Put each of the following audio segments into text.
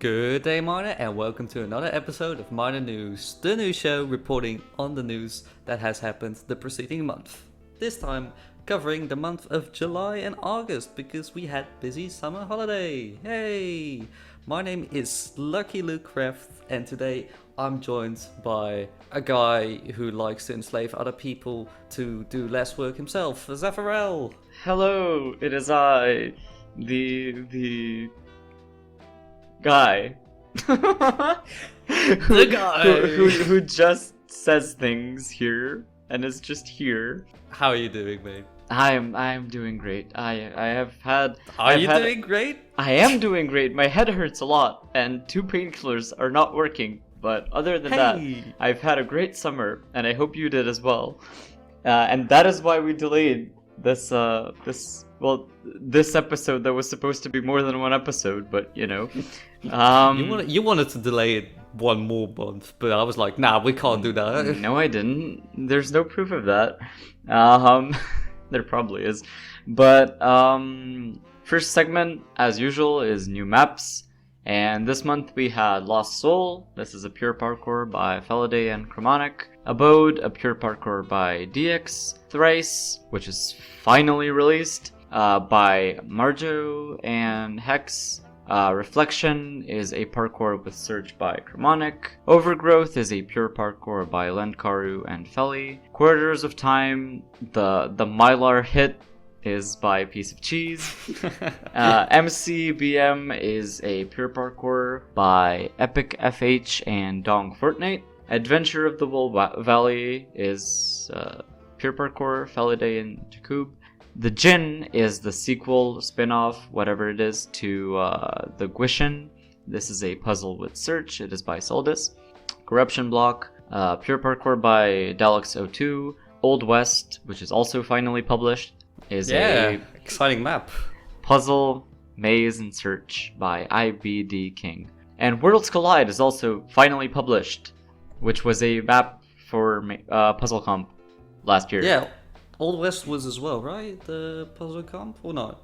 Good day, MINR, and welcome to another episode of MINR News, the news show reporting on the news that has happened the preceding month. This time, covering the month of July and August because we had busy summer holiday. Hey! My name is Lucky Luke Craft, and today I'm joined by a guy who likes to enslave other people to do less work himself, Zaffarel. Hello, it is I, the guy. The guy who just says things here and is just here. How are you doing, mate? I am doing great. I Doing great? I am doing great. My head hurts a lot and 2 painkillers are not working. But other than that, I've had a great summer, and I hope you did as well. And that is why we delayed this episode that was supposed to be more than one episode. But you know, you wanted to delay it one more month, but I was like, nah, we can't do that. No, I didn't. There's no proof of that. There probably is. But first segment, as usual, is new maps. And this month we had Lost Soul. This is a pure parkour by Feliday and Chromonic. Abode, a pure parkour by DX. Thrice, which is finally released, by Marjo and Hex. Reflection is a parkour with Surge by Chromonic. Overgrowth is a pure parkour by Lendkaru and Feli. Quarters of Time, the Mylar hit, is by Piece of Cheese. MCBM is a pure parkour by Epic FH and Dong Fortnite. Adventure of the Wool Valley is pure parkour, Feliday and Jakub. The Jin is the sequel, spin-off, whatever it is, to the Guishin. This is a puzzle with search. It is by Soldis. Corruption Block, pure parkour by Dalux02. Old West, which is also finally published, is a exciting map. Puzzle, Maze, and Search by IBD King. And Worlds Collide is also finally published, which was a map for MazeComp last year. Yeah, Old West was as well, right? The puzzle comp or not?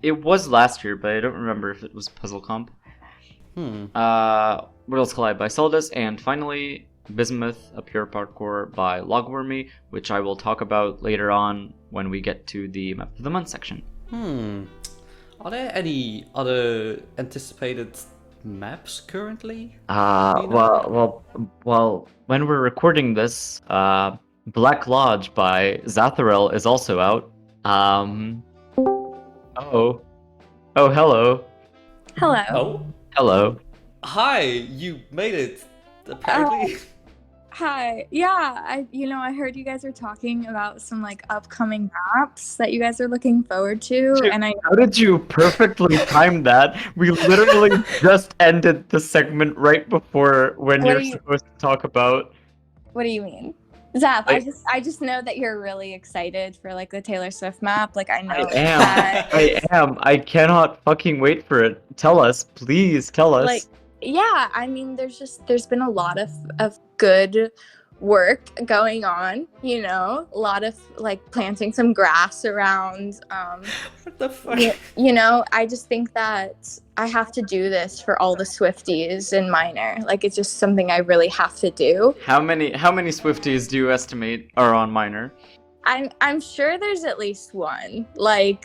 It was last year, but I don't remember if it was MazeComp. Worlds Collide by Soldis, and finally Bismuth, a pure parkour by Logwormy, which I will talk about later on when we get to the Map of the Month section. Are there any other anticipated maps currently? Well, when we're recording this, Black Lodge by Zatharel is also out. Hello. Hello. Oh? Hello. Hi, you made it, apparently. Hi. Yeah, I heard you guys are talking about some upcoming maps that you guys are looking forward to, and How did you perfectly time that? We literally just ended the segment right before when you're supposed to talk about. What do you mean? Zap, I just know that you're really excited for the Taylor Swift map. I know. I am. I cannot fucking wait for it. Tell us, please tell us. Yeah, I mean, there's been a lot of good work going on, a lot of planting some grass around. What the fuck? I just think that I have to do this for all the Swifties in MINR. It's just something I really have to do. How many Swifties do you estimate are on MINR? I'm sure there's at least one. I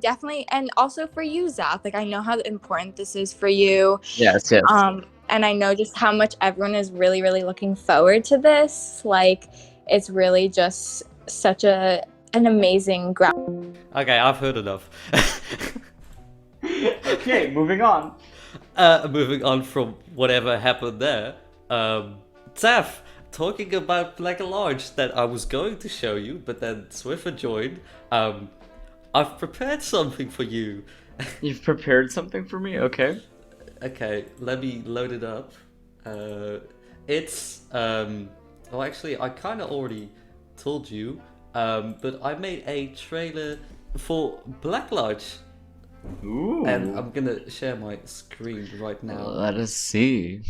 definitely, and also for you, Zap. I know how important this is for you. Yes. And I know just how much everyone is really, really looking forward to this. It's really just such an amazing Okay, I've heard enough. Okay, moving on. Moving on from whatever happened there. Taf, talking about Black Lodge that I was going to show you, but then Swiffer joined. I've prepared something for you. You've prepared something for me? Okay. Okay, let me load it up. It's well, actually, I kind of already told you, but I made a trailer for Black Lodge. Ooh. And I'm gonna share my screen right now. Let us see.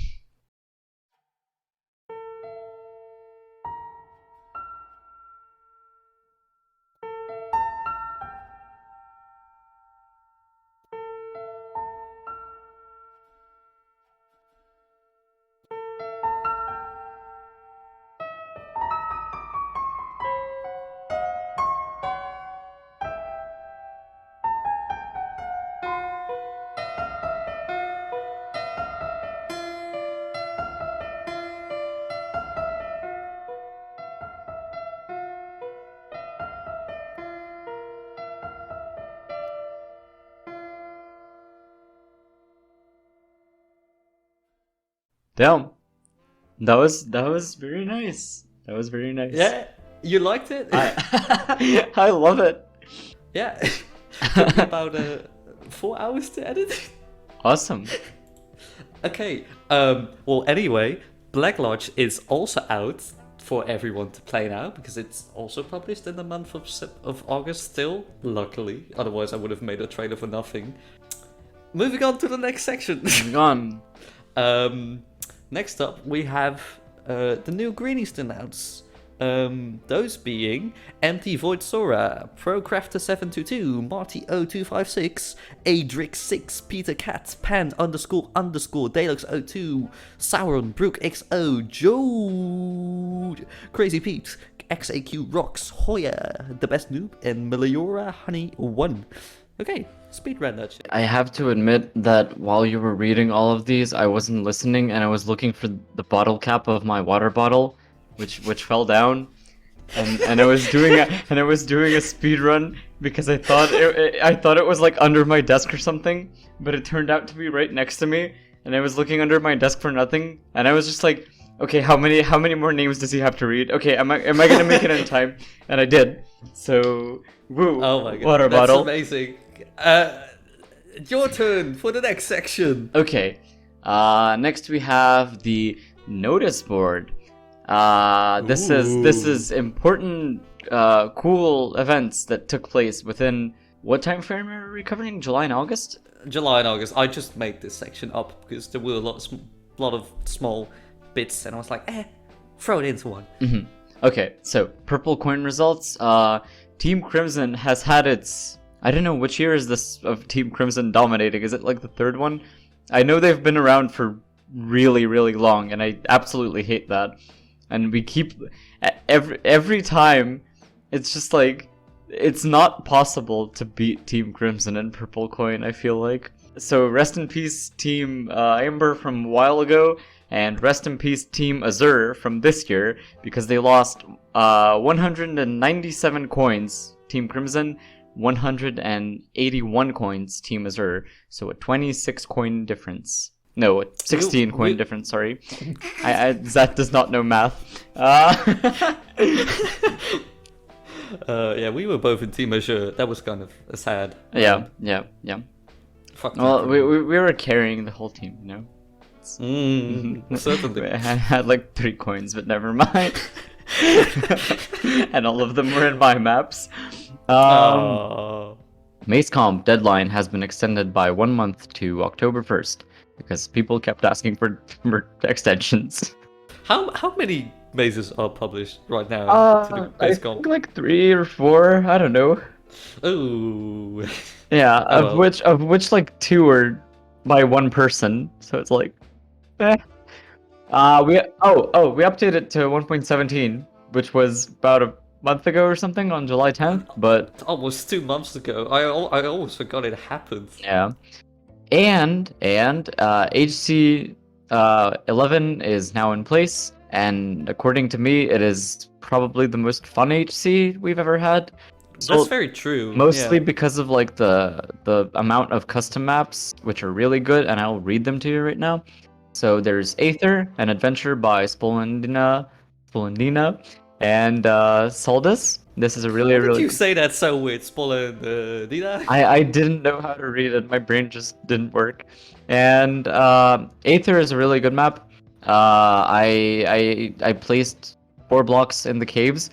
Damn. That was very nice. That was very nice. Yeah, you liked it? I love it. Yeah. Took me about 4 hours to edit. Awesome. Okay. Well, anyway, Black Lodge is also out for everyone to play now because it's also published in the month of August still, luckily. Otherwise, I would have made a trailer for nothing. Moving on to the next section. Moving on. Next up, we have the new Greenies to announce. Those being Empty Void Sora, Procrafter722, Marty0256, Adrix6, Peter Cat, Pand __ Deluxe02, Sauron, Brook XO, Jode, Crazy Pete, XAQ Rocks, Hoya, The Best Noob, and Meliora Honey1. Okay, speedrun that shit. I have to admit that while you were reading all of these, I wasn't listening and I was looking for the bottle cap of my water bottle, which fell down, and I was doing a speed run because I thought it was like under my desk or something, but it turned out to be right next to me, and I was looking under my desk for nothing, and I was just like, okay, how many more names does he have to read? Okay, am I gonna make it in time? And I did. So woo! Oh my god, water that's bottle. Amazing. Your turn for the next section. Okay. Next we have the notice board. This is important, cool events that took place within what time frame are we covering? July and August? July and August. I just made this section up because there were a lot of small bits, and I was like, throw it into one. Mm-hmm. Okay, so purple coin results. Team Crimson has had its. I don't know which year is this of Team Crimson dominating. Is it like the third one? I know they've been around for really, really long, and I absolutely hate that. And we keep every time, it's just like it's not possible to beat Team Crimson and Purple Coin. I feel like. So rest in peace, Team Amber from a while ago, and rest in peace, Team Azure from this year, because they lost 197 coins. Team Crimson. 181 coins, Team Azure, so a 26 coin difference. No, a 16 coin difference, sorry. Zat does not know math. Yeah, we were both in Team Azure. That was kind of a sad. Yeah. Fuck. Well, we were carrying the whole team, you know? Certainly. I had like 3 coins, but never mind. And all of them were in my maps. MazeComp deadline has been extended by 1 month to October 1st because people kept asking for extensions. How many mazes are published right now to the I MazeComp? think like 3 or 4. I don't know. Ooh. Yeah, Oh, of which like 2 are by 1 person. So it's like, eh. We updated it to 1.17, which was about a month ago or something on July 10th, but almost 2 months ago. I almost forgot it happened. yeah. And HC 11 is now in place, and according to me, it is probably the most fun HC we've ever had. That's very true. Mostly yeah. because of like the amount of custom maps, which are really good, and I'll read them to you right now. So there's Aether, an adventure by Spolendina, and Soldus. This is a really, Why did really. you say that so weird, Spolendina? I didn't know how to read it. My brain just didn't work. And Aether is a really good map. I placed 4 blocks in the caves.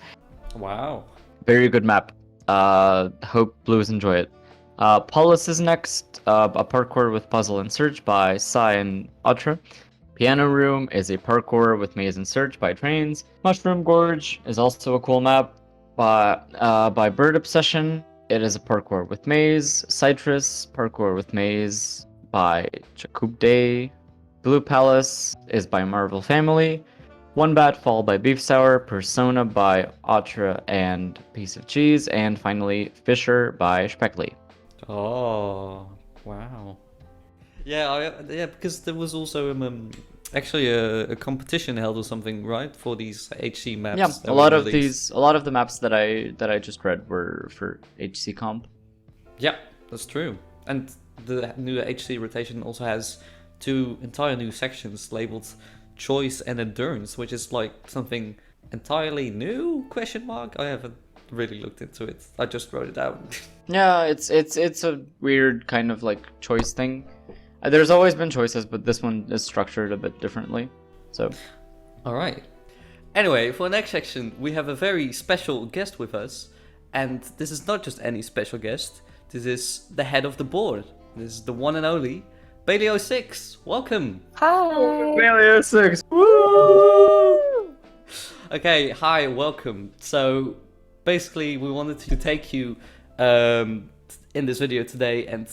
Wow. Very good map. Hope Blues enjoy it. Paulus is next. A parkour with puzzle and search by Sai and Atra. Piano Room is a parkour with maze and search by Trains. Mushroom Gorge is also a cool map by Bird Obsession. It is a parkour with maze. Citrus, parkour with maze by Jakub Day. Blue Palace is by Marvel Family. One Bat Fall by Beef Sour. Persona by Atra and Piece of Cheese. And finally, Fisher by Speckley. Oh, wow. Yeah, because there was also actually a competition held or something, right, for these HC maps. Yeah, that a lot were of released. a lot of the maps that I just read were for HC Comp. Yeah, that's true. And the new HC rotation also has 2 entire new sections labeled choice and endurance, which is like something entirely new? Question mark. I haven't really looked into it. I just wrote it down. Yeah, it's a weird kind of like choice thing. There's always been choices, but this one is structured a bit differently. So, all right. Anyway, for the next section, we have a very special guest with us, and this is not just any special guest. This is the head of the board. This is the one and only Bailey06. Welcome. Hi. Failure 6. Woo! Okay, hi, welcome. So basically, we wanted to take you in this video today and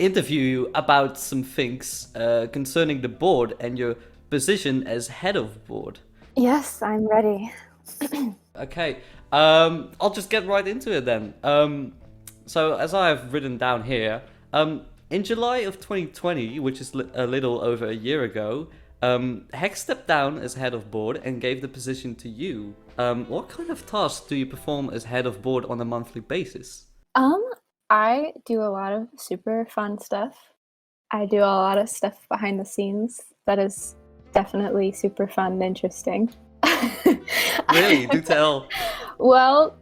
interview you about some things concerning the board and your position as head of board. Yes, I'm ready. Okay, I'll just get right into it then. So as I have written down here, in July of 2020, which is a little over a year ago, Hex stepped down as head of board and gave the position to you. What kind of tasks do you perform as head of board on a monthly basis? I do a lot of super fun stuff. I do a lot of stuff behind the scenes that is definitely super fun and interesting. Really? Do tell. Well,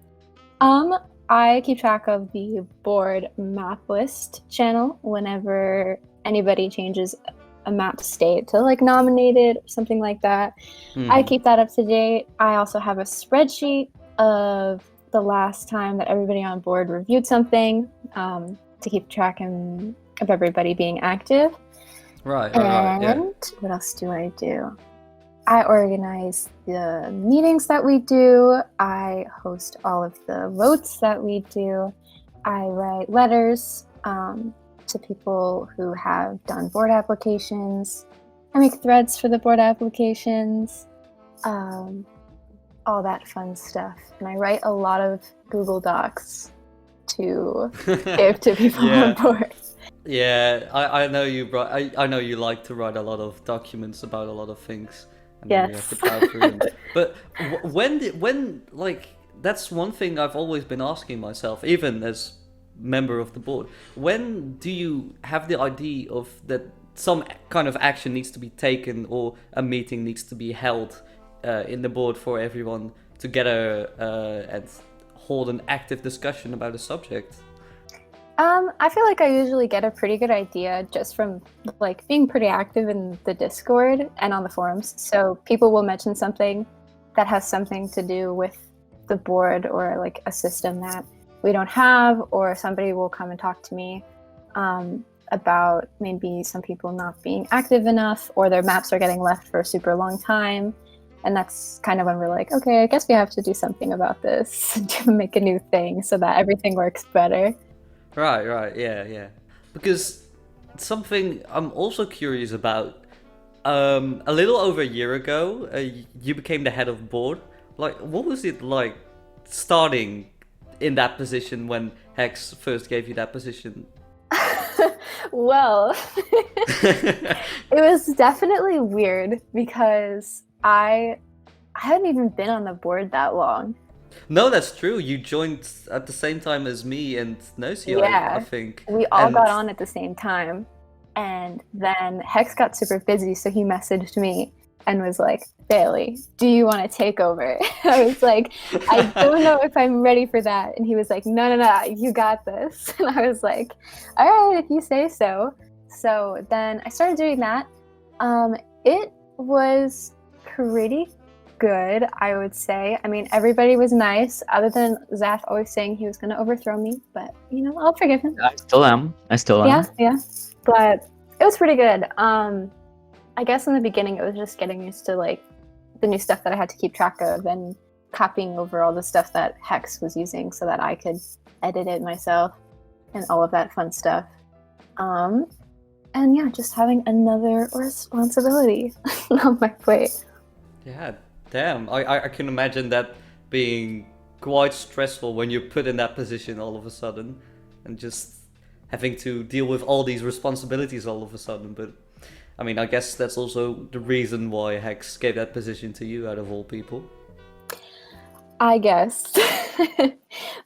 I keep track of the board map list channel whenever anybody changes a map state to like nominated or something like that. I keep that up to date. I also have a spreadsheet of the last time that everybody on board reviewed something to keep track of everybody being active. Right, And what else do I do? I organize the meetings that we do. I host all of the votes that we do. I write letters to people who have done board applications. I make threads for the board applications. All that fun stuff. And I write a lot of Google Docs to give to people on board. Yeah, I know you. I know you like to write a lot of documents about a lot of things, and then you have to plow through them. But when like that's one thing I've always been asking myself, even as member of the board. When do you have the idea of that some kind of action needs to be taken or a meeting needs to be held in the board for everyone together and hold an active discussion about a subject? I feel like I usually get a pretty good idea just from like being pretty active in the Discord and on the forums. So people will mention something that has something to do with the board or like a system that we don't have, or somebody will come and talk to me about maybe some people not being active enough or their maps are getting left for a super long time. And that's kind of when we're like, okay, I guess we have to do something about this to make a new thing so that everything works better. Right, yeah. Because something I'm also curious about, a little over a year ago, you became the head of board. Like, what was it like starting in that position when Hex first gave you that position? Well, it was definitely weird because I hadn't even been on the board that long. No, that's true. You joined at the same time as me and Nosi, I think. We all got on at the same time. And then Hex got super busy, so he messaged me and was like, Bailey, do you want to take over? I was like, I don't know if I'm ready for that. And he was like, no, you got this. And I was like, all right, if you say so. So then I started doing that. It was pretty good, I would say. I mean, everybody was nice, other than Zaf always saying he was going to overthrow me. But, you know, I'll forgive him. I still am. Yeah. But it was pretty good. I guess in the beginning it was just getting used to like the new stuff that I had to keep track of and copying over all the stuff that Hex was using so that I could edit it myself and all of that fun stuff. And yeah, just having another responsibility on my plate. Yeah, damn. I can imagine that being quite stressful when you're put in that position all of a sudden and just having to deal with all these responsibilities all of a sudden. But I mean, I guess that's also the reason why Hex gave that position to you out of all people. I guess.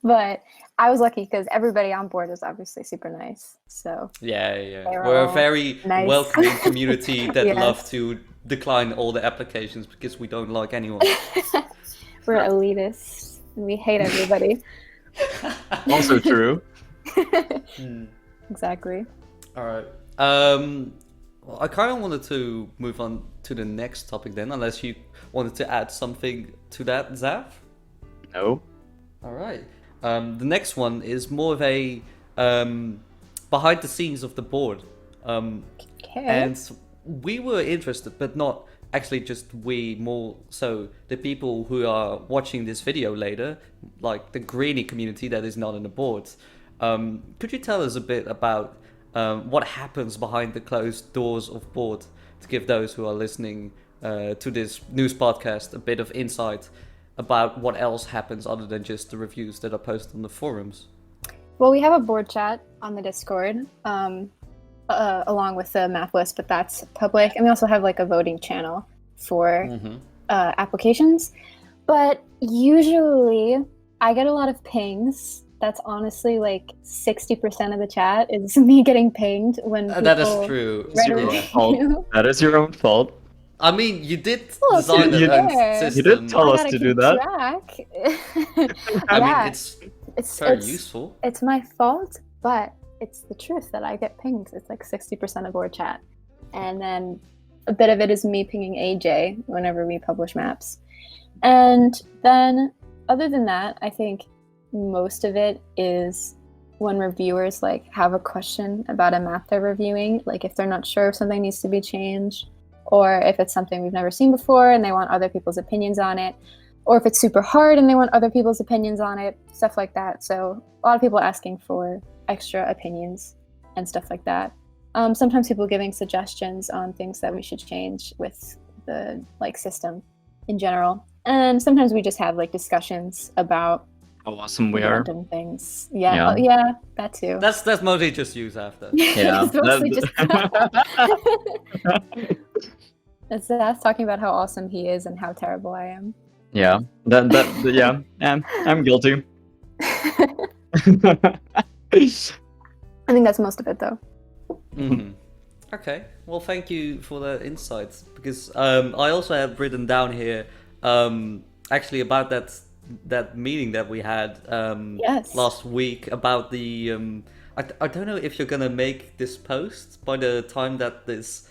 But I was lucky because everybody on board is obviously super nice. So Yeah. They're We're a all very nice. welcoming community that Yes. love to decline all the applications because we don't like anyone. We're elitists and we hate everybody. Also true. Exactly. All right. Well, I kind of wanted to move on to the next topic then, unless you wanted to add something to that, Zav? No. All right. The next one is more of a behind the scenes of the board. Okay. And we were interested, but not actually just we, more so the people who are watching this video later, like the Greenie community that is not in the board. Could you tell us a bit about what happens behind the closed doors of board to give those who are listening to this news podcast a bit of insight about what else happens other than just the reviews that are posted on the forums? Well, we have a board chat on the Discord, along with the map list, but that's public. And we also have like a voting channel for applications. But usually I get a lot of pings. That's honestly like 60% of the chat is me getting pinged when people that is true. write a Your own review. fault. That is your own fault. I mean, you did Well, design you the own did. system. You did tell I us gotta to do keep that. track. I Yeah, mean, it's very useful. It's my fault, but it's the truth that I get pinged. It's like 60% of board chat. And then a bit of it is me pinging AJ whenever we publish maps. And then other than that, I think most of it is when reviewers like have a question about a map they're reviewing, like if they're not sure if something needs to be changed, or if it's something we've never seen before and they want other people's opinions on it, or if it's super hard and they want other people's opinions on it, stuff like that. So a lot of people asking for extra opinions and stuff like that. Sometimes people giving suggestions on things that we should change with the like system in general. And sometimes we just have like discussions about How awesome we are. random things. Yeah, Yeah. yeah, that too. That's mostly just used after. Yeah. It's mostly just it's us talking about how awesome he is and how terrible I am. Yeah. Yeah. I'm guilty. I think that's most of it though. Mhm. Okay, well, thank you for the insights, because I also have written down here actually about that meeting that we had Yes. last week about the I don't know if you're gonna make this post by the time that this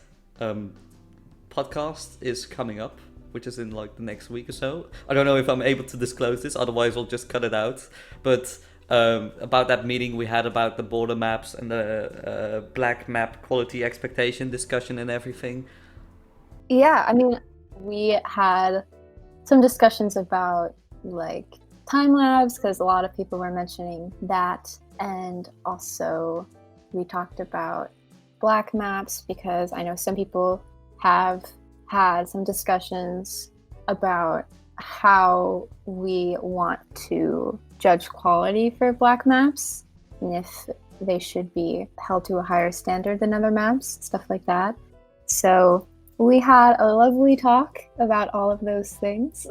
podcast is coming up, which is in like the next week or so. I don't know if I'm able to disclose this, otherwise I'll just cut it out. But about that meeting we had about the border maps and the black map quality expectation discussion and everything. Yeah, I mean, we had some discussions about like time lapse because a lot of people were mentioning that, and also we talked about black maps because I know some people have had some discussions about how we want to judge quality for black maps and if they should be held to a higher standard than other maps, stuff like that. So we had a lovely talk about all of those things.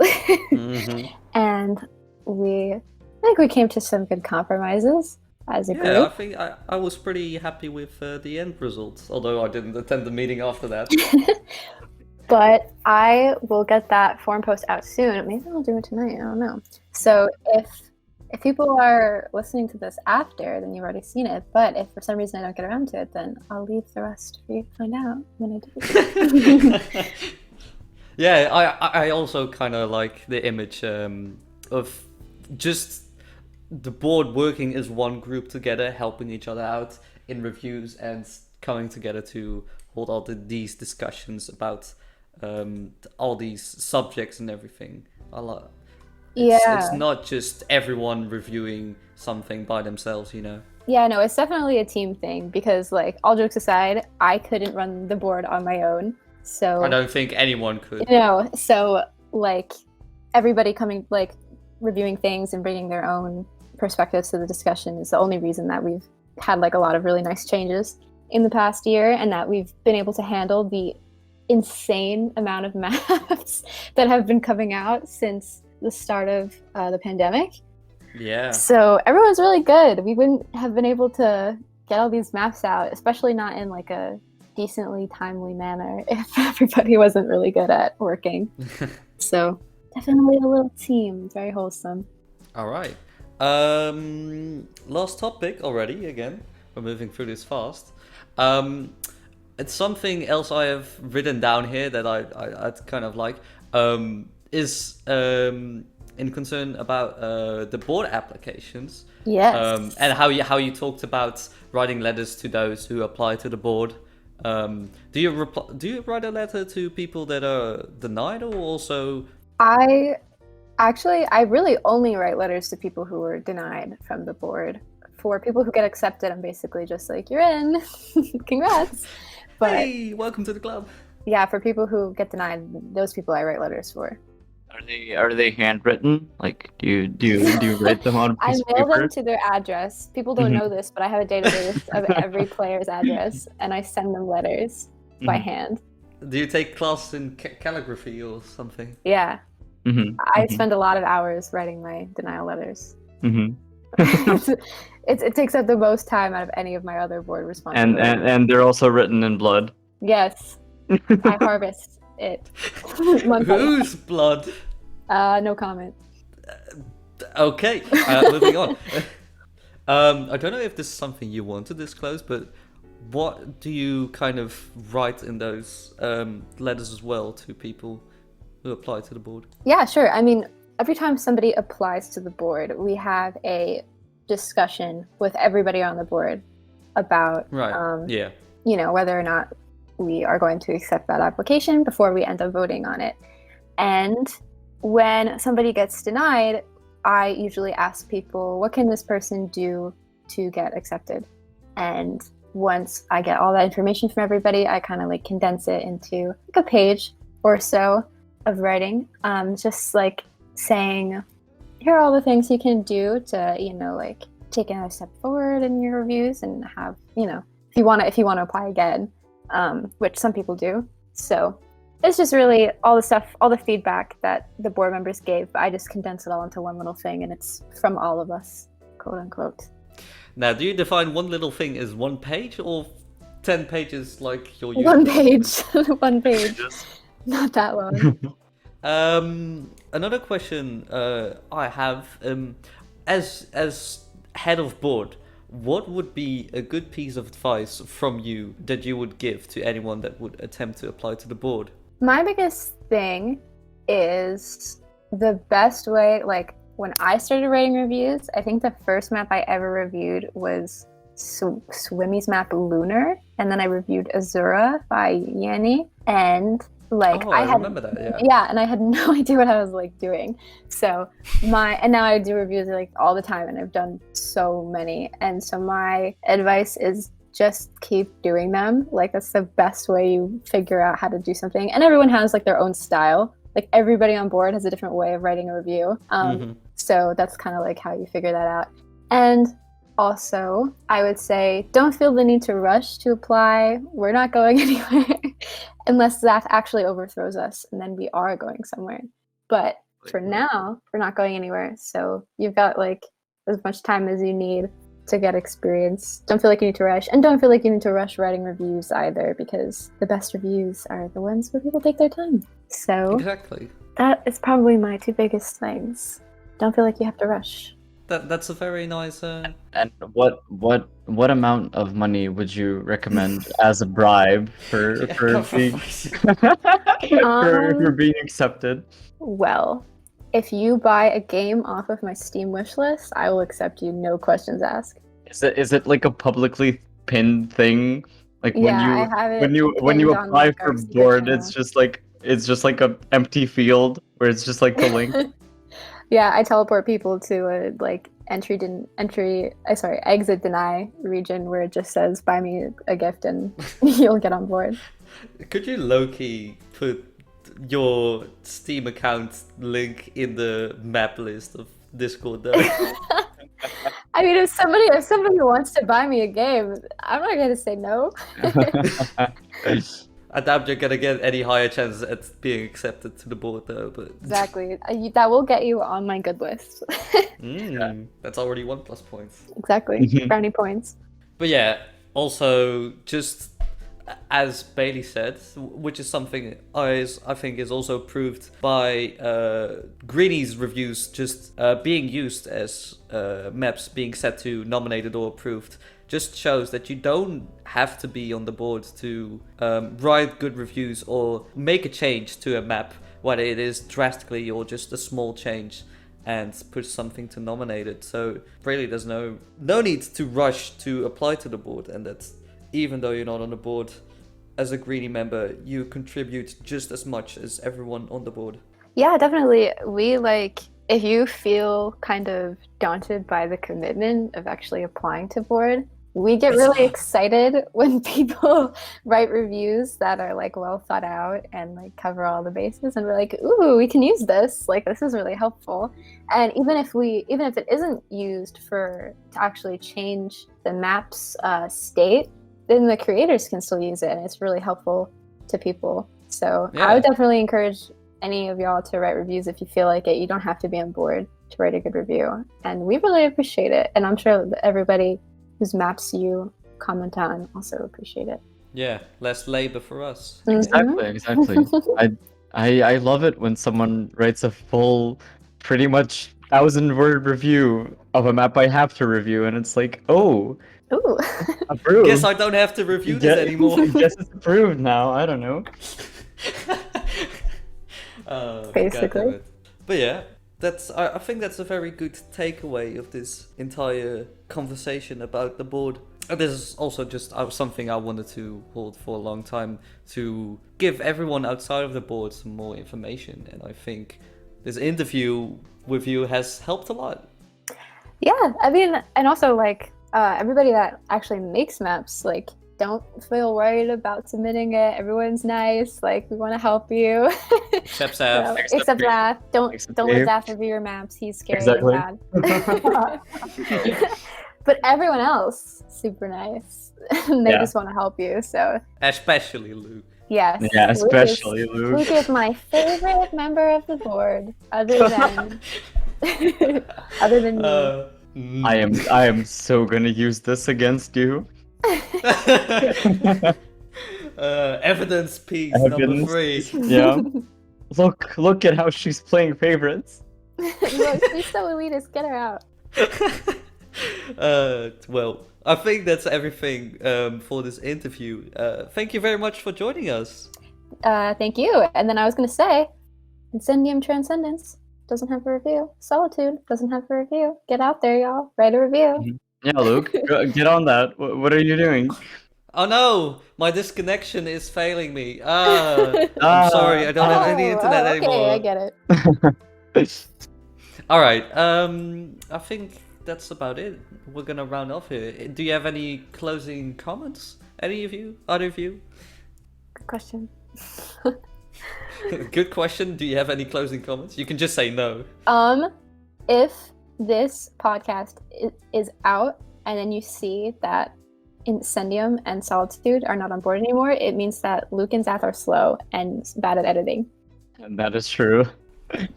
And I think we came to some good compromises as a Yeah, group. I think I was pretty happy with the end results, although I didn't attend the meeting after that. But I will get that forum post out soon. Maybe I'll do it tonight. I don't know. So if people are listening to this after, then you've already seen it. But if for some reason I don't get around to it, then I'll leave the rest for you to find out when I do. Yeah, I also kind of like the image of just the board working as one group together, helping each other out in reviews and coming together to hold all these discussions about all these subjects and everything. I love. It's not just everyone reviewing something by themselves, you know. Yeah, no, it's definitely a team thing because, like, all jokes aside, I couldn't run the board on my own. So I don't think anyone could. So like everybody coming, like, reviewing things and bringing their own perspectives to the discussion is the only reason that we've had like a lot of really nice changes in the past year, and that we've been able to handle the insane amount of maps that have been coming out since the start of the pandemic. Yeah. So everyone's really good. We wouldn't have been able to get all these maps out, especially not in like a decently timely manner, if everybody wasn't really good at working. So definitely a little team, very wholesome. All right. Last topic already. Again, we're moving through this fast. It's something else I have written down here that I'd kind of like. Is in concern about the board applications. Yes. And how you talked about writing letters to those who apply to the board. Do you write a letter to people that are denied, or also? I really only write letters to people who were denied from the board. For people who get accepted, I'm basically just like, you're in, congrats. But Hey, welcome to the club. yeah, for people who get denied, those people I write letters for. Are they handwritten? Like, do you write them on a I piece of mail paper? them to their address. People don't know this, but I have a database of every player's address, and I send them letters by hand. Do you take classes in calligraphy or something? Yeah. I spend a lot of hours writing my denial letters. It takes up the most time out of any of my other board responsibilities. And they're also written in blood. Yes, I harvest it. Whose blood? No comment. Okay, moving on. I don't know if this is something you want to disclose, but what do you kind of write in those letters as well to people who apply to the board? Yeah, sure. I mean, every time somebody applies to the board, we have a discussion with everybody on the board about you know, whether or not we are going to accept that application before we end up voting on it. And when somebody gets denied, I usually ask people, what can this person do to get accepted? And once I get all that information from everybody, I kind of like condense it into like a page or so of writing, just like saying, here are all the things you can do to, you know, like take another step forward in your reviews and have, you know, if you want to apply again, which some people do. So it's just really all the stuff, all the feedback that the board members gave. I just condense it all into one little thing, and it's from all of us, quote unquote. Now, do you define one little thing as 1 page or 10 pages like your usual? 1 page. 1 page. Not that long. Another question I have, as head of board, what would be a good piece of advice from you that you would give to anyone that would attempt to apply to the board? My biggest thing is the best way, like when I started writing reviews, I think the first map I ever reviewed was Swimmy's map Lunar, and then I reviewed Azura by Yanni, and like I remember that, yeah, and I had no idea what I was like doing. So and now I do reviews like all the time, and I've done so many, and so my advice is just keep doing them. Like that's the best way you figure out how to do something, and everyone has like their own style. Like everybody on board has a different way of writing a review. So that's kind of like how you figure that out. And also, I would say don't feel the need to rush to apply. We're not going anywhere unless that actually overthrows us, and then we are going somewhere. But for now, we're not going anywhere. So you've got like as much time as you need to get experience. Don't feel like you need to rush, and don't feel like you need to rush writing reviews either, because the best reviews are the ones where people take their time. So exactly, that is probably my 2 biggest things. Don't feel like you have to rush. That's a very nice. And what amount of money would you recommend as a bribe for being accepted? Well, if you buy a game off of my Steam wish list, I will accept you, no questions asked. Is it like a publicly pinned thing? Like when you apply for board, it's just like an empty field where it's just like the link. Yeah, I teleport people to a like exit deny region where it just says buy me a gift and you'll get on board. Could you low-key put your Steam account link in the map list of Discord though? I mean, if somebody wants to buy me a game, I'm not gonna say no. I doubt you're gonna get any higher chances at being accepted to the board though, but Exactly. That will get you on my good list. that's already 1+ points. Exactly. Brownie points. But yeah, also just as Bailey said, which is something I think is also proved by Greenies reviews just being used as maps being set to nominated or approved, just shows that you don't have to be on the board to write good reviews or make a change to a map, whether it is drastically or just a small change, and push something to nominate it. So really there's no need to rush to apply to the board, and that's even though you're not on the board as a Greenie member, you contribute just as much as everyone on the board. Yeah, definitely. If you feel kind of daunted by the commitment of actually applying to board, we get really excited when people write reviews that are like well thought out and like cover all the bases, and we're like, ooh, we can use this. Like, this is really helpful. And even if it isn't used to actually change the map's state, then the creators can still use it, and it's really helpful to people. So I would definitely encourage any of y'all to write reviews if you feel like it. You don't have to be on board to write a good review, and we really appreciate it. And I'm sure that everybody whose maps you comment on also appreciate it. Yeah, less labor for us. Exactly. I love it when someone writes a full, pretty much 1,000-word review of a map I have to review, and it's like, oh, Ooh. approved. Guess I don't have to review this anymore. Guess it's approved now. I don't know. Basically. But yeah, I think that's a very good takeaway of this entire conversation about the board. And this is also just something I wanted to hold for a long time, to give everyone outside of the board some more information. And I think this interview with you has helped a lot. Yeah, I mean, and also like everybody that actually makes maps, like, don't feel worried about submitting it. Everyone's nice. Like, we want to help you. Except Zaf. Except Zaf. Don't let Zaf review your maps. He's scary and bad. But everyone else, super nice. They just want to help you. So especially Luke. Yes. Yeah, especially Luke. Luke is my favorite member of the board, other than me. I am so gonna use this against you. Evidence piece number 3. Yeah. Look at how she's playing favorites. Look, she's so elitist. Get her out. Well, I think that's everything for this interview. Thank you very much for joining us. Thank you. And then I was going to say, Incendium Transcendence doesn't have a review. Solitude doesn't have a review. Get out there, y'all. Write a review. Yeah, Luke, get on that. What are you doing? Oh no, my disconnection is failing me. I'm sorry, I don't have any internet anymore. Okay, I get it. All right, I think that's about it. We're gonna round off here. Do you have any closing comments? Any of you? Either of you? Good question. Good question. Do you have any closing comments? You can just say no. If this podcast is out and then you see that Incendium and Solitude are not on board anymore, it means that Luke and Zath are slow and bad at editing. And that is true.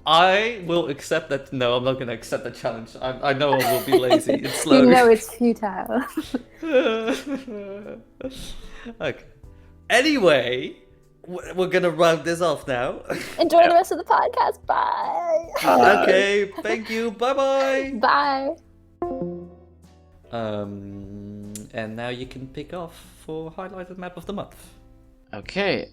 I will accept that. No, I'm not going to accept the challenge. I know I will be lazy. It's slow. You know it's futile. Okay. Anyway, we're going to round this off now. Enjoy the rest of the podcast. Bye. Okay, thank you. Bye-bye. Bye. And now you can pick off for highlighted map of the month. Okay,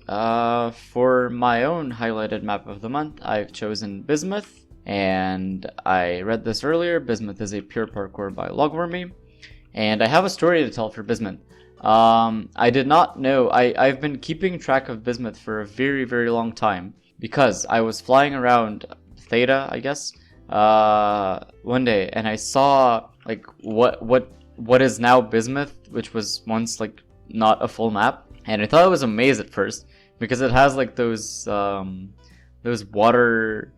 for my own highlighted map of the month, I've chosen Bismuth, and I read this earlier. Bismuth is a pure parkour by Logwormy, and I have a story to tell for Bismuth. I did not know, I've been keeping track of Bismuth for a very, very long time, because I was flying around Theta, I guess, one day, and I saw, like, what is now Bismuth, which was once, like, not a full map. And I thought it was a maze at first, because it has like those water,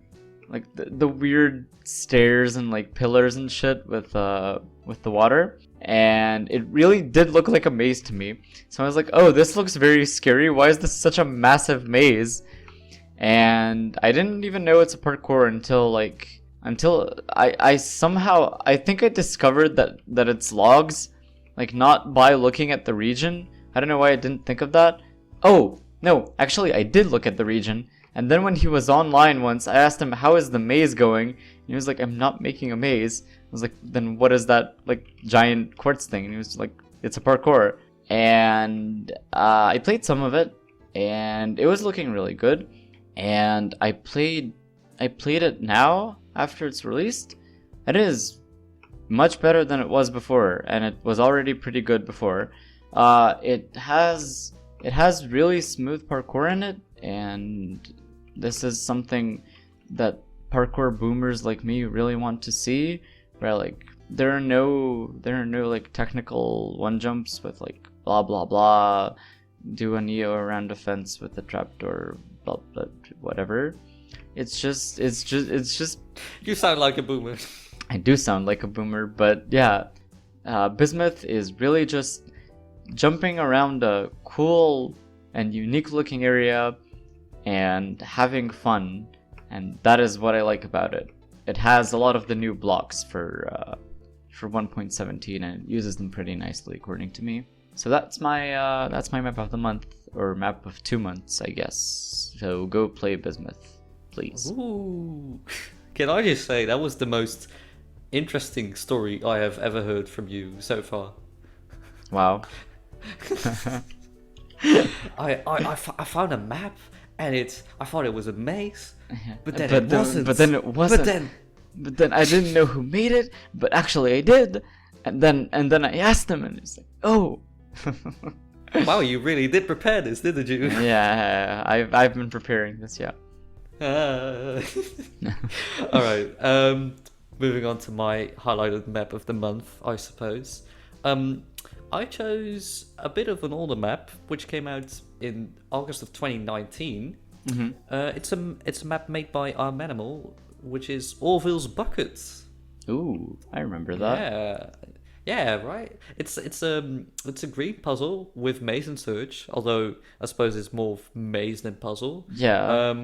like the weird stairs and like pillars and shit with the water. and it really did look like a maze to me. So I was like, oh, this looks very scary. Why is this such a massive maze? And I didn't even know it's a parkour until I somehow, I think I discovered that it's logs, like not by looking at the region. I don't know why I didn't think of that. Oh, no, actually I did look at the region. And then when he was online once, I asked him, how is the maze going? And he was like, I'm not making a maze. I was like, then what is that like giant quartz thing? And he was like, it's a parkour. And I played some of it, and it was looking really good. And I played it now after it's released. It is much better than it was before, and it was already pretty good before. It has really smooth parkour in it, and this is something that parkour boomers like me really want to see, where like there are no like technical one jumps with like blah blah blah, do a neo around a fence with a trapdoor, blah blah whatever. It's just You sound like a boomer. I do sound like a boomer, but yeah, Bismuth is really just jumping around a cool and unique looking area and having fun, and that is what I like about it. It has a lot of the new blocks for 1.17, and it uses them pretty nicely according to me. So that's my map of the month, or map of 2 months, I guess. So go play Bismuth, please. Ooh. Can I just say that was the most interesting story I have ever heard from you so far. Wow. I found a map, and I thought it was a maze, but then it wasn't. But then it wasn't. But then I didn't know who made it, but actually I did. And then I asked them, and it's like, oh. Wow, you really did prepare this, didn't you? Yeah, I've been preparing this, yeah. All right. Moving on to my highlighted map of the month, I suppose. I chose a bit of an older map, which came out in August of 2019. Mm-hmm. It's a map made by Animal, which is Orville's Bucket. Ooh, I remember that. Yeah, right. It's a green puzzle with maze and search, although I suppose it's more maze than puzzle. Yeah.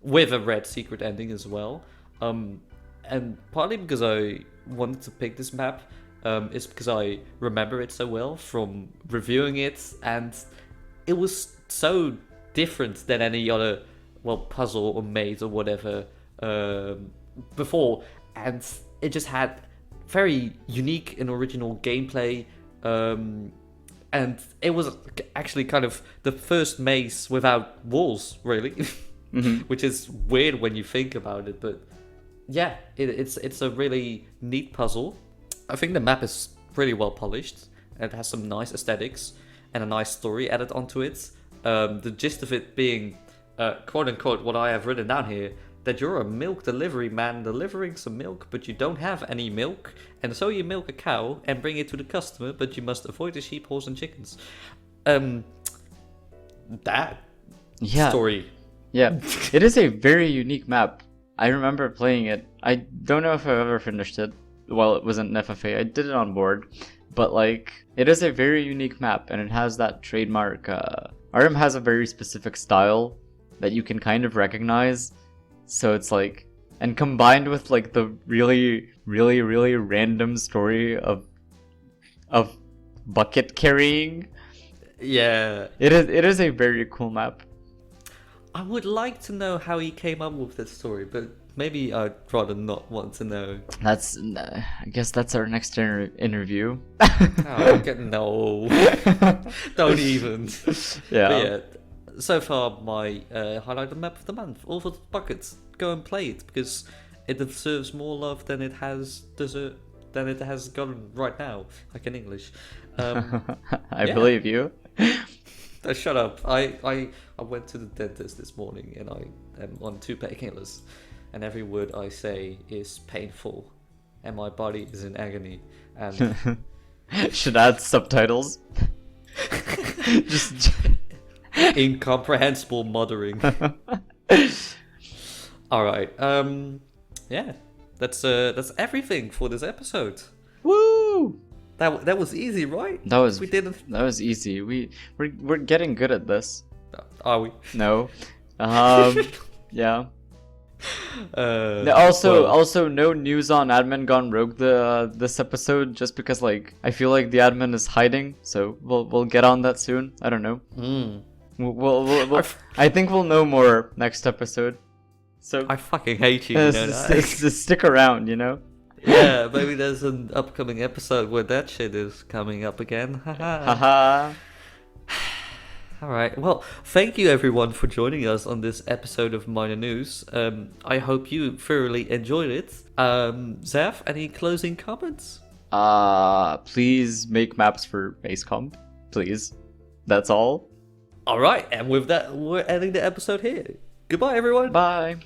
With a red secret ending as well. And partly because I wanted to pick this map, is because I remember it so well from reviewing it, and it was so different than any other, puzzle or maze or whatever before, and it just had very unique and original gameplay, and it was actually kind of the first maze without walls, really. Mm-hmm. Which is weird when you think about it, but yeah, it's a really neat puzzle. I think the map is really well polished, and it has some nice aesthetics and a nice story added onto it. The gist of it being, quote unquote, what I have written down here, that you're a milk delivery man delivering some milk, but you don't have any milk, and so you milk a cow and bring it to the customer, but you must avoid the sheep, horse, and chickens. That story. Yeah, it is a very unique map. I remember playing it. I don't know if I've ever finished it. Well, it wasn't an FFA. I did it on board. But, it is a very unique map, and it has that trademark. RM has a very specific style that you can kind of recognize. So it's and combined with, the really, really, really random story of bucket carrying. Yeah. It is a very cool map. I would like to know how he came up with this story, but maybe I'd rather not want to know. I guess that's our next interview. Oh, no. Don't even. Yeah. But yeah, so far my highlighted map of the month, all for the buckets. Go and play it, because it deserves more love than it has gotten right now, like in English. I believe you. Shut up. I went to the dentist this morning, and I am on 2 painkillers, and every word I say is painful, and my body is in agony. And should add subtitles. Just incomprehensible muttering. All right. Yeah. That's everything for this episode. Woo! That was easy, right? We didn't. That was easy. We're getting good at this. Are we? No. Yeah. Well, Also, no news on admin gone rogue this episode, just because like I feel like the admin is hiding. So we'll get on that soon. I don't know. We'll I think we'll know more next episode. So I fucking hate you. You know that? just stick around, you know. Yeah, maybe there's an upcoming episode where that shit is coming up again. Haha. Alright, well, thank you everyone for joining us on this episode of Minor News. I hope you thoroughly enjoyed it. Zaf, any closing comments? Please make maps for MazeComp. Please. That's all. Alright, and with that, we're ending the episode here. Goodbye, everyone. Bye.